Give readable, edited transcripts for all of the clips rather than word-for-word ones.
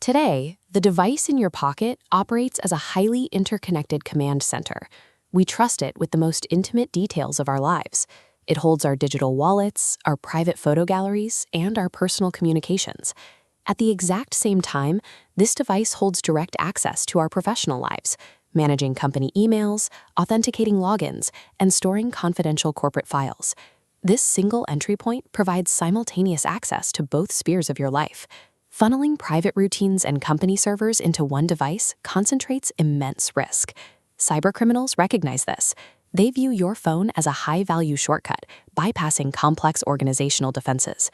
Today, the device in your pocket operates as a highly interconnected command center. We trust it with the most intimate details of our lives. It holds our digital wallets, our private photo galleries, and our personal communications. At the exact same time, this device holds direct access to our professional lives, managing company emails, authenticating logins, and storing confidential corporate files. This single entry point provides simultaneous access to both spheres of your life. Funneling private routines and company servers into one device concentrates immense risk. Cybercriminals recognize this. They view your phone as a high-value shortcut, bypassing complex organizational defenses.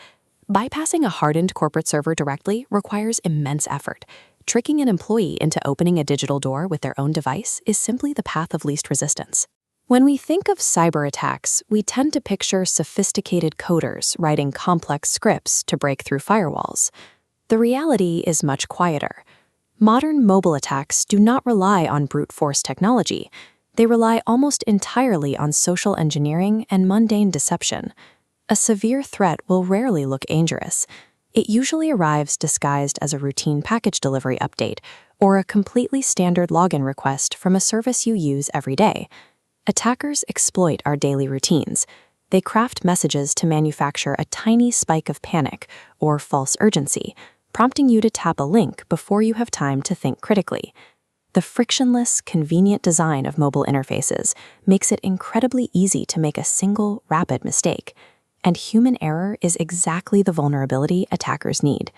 Bypassing a hardened corporate server directly requires immense effort. Tricking an employee into opening a digital door with their own device is simply the path of least resistance. When we think of cyber attacks, we tend to picture sophisticated coders writing complex scripts to break through firewalls. The reality is much quieter. Modern mobile attacks do not rely on brute force technology. They rely almost entirely on social engineering and mundane deception. A severe threat will rarely look dangerous. It usually arrives disguised as a routine package delivery update or a completely standard login request from a service you use every day. Attackers exploit our daily routines. They craft messages to manufacture a tiny spike of panic or false urgency, prompting you to tap a link before you have time to think critically. The frictionless, convenient design of mobile interfaces makes it incredibly easy to make a single, rapid mistake. And human error is exactly the vulnerability attackers need.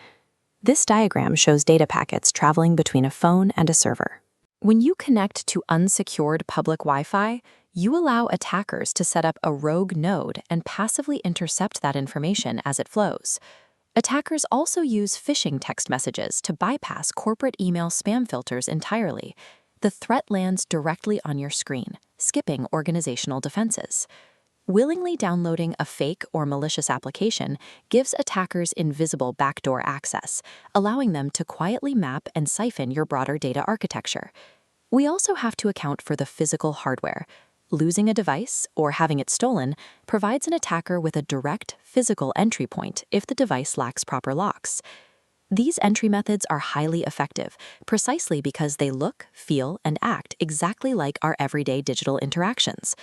This diagram shows data packets traveling between a phone and a server. When you connect to unsecured public Wi-Fi, you allow attackers to set up a rogue node and passively intercept that information as it flows. Attackers also use phishing text messages to bypass corporate email spam filters entirely. The threat lands directly on your screen, skipping organizational defenses. Willingly downloading a fake or malicious application gives attackers invisible backdoor access, allowing them to quietly map and siphon your broader data architecture. We also have to account for the physical hardware. Losing a device or having it stolen provides an attacker with a direct physical entry point if the device lacks proper locks. These entry methods are highly effective precisely because they look, feel, and act exactly like our everyday digital interactions.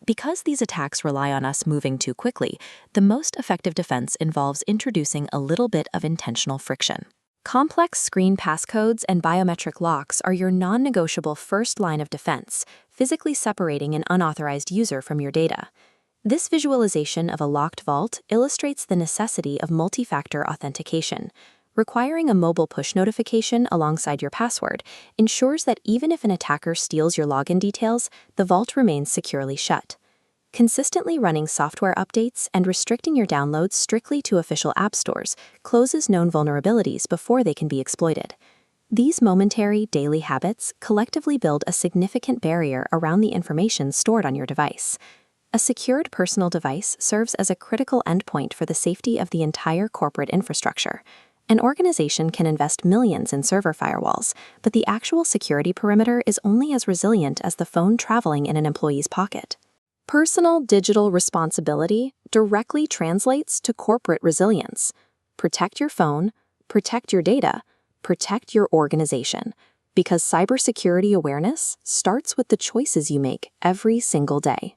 Because these attacks rely on us moving too quickly, the most effective defense involves introducing a little bit of intentional friction. Complex screen passcodes and biometric locks are your non-negotiable first line of defense, physically separating an unauthorized user from your data. This visualization of a locked vault illustrates the necessity of multi-factor authentication. Requiring a mobile push notification alongside your password ensures that even if an attacker steals your login details, the vault remains securely shut. Consistently running software updates and restricting your downloads strictly to official app stores closes known vulnerabilities before they can be exploited. These momentary, daily habits collectively build a significant barrier around the information stored on your device. A secured personal device serves as a critical endpoint for the safety of the entire corporate infrastructure. An organization can invest millions in server firewalls, but the actual security perimeter is only as resilient as the phone traveling in an employee's pocket. Personal digital responsibility directly translates to corporate resilience. Protect your phone, protect your data, protect your organization, because cybersecurity awareness starts with the choices you make every single day.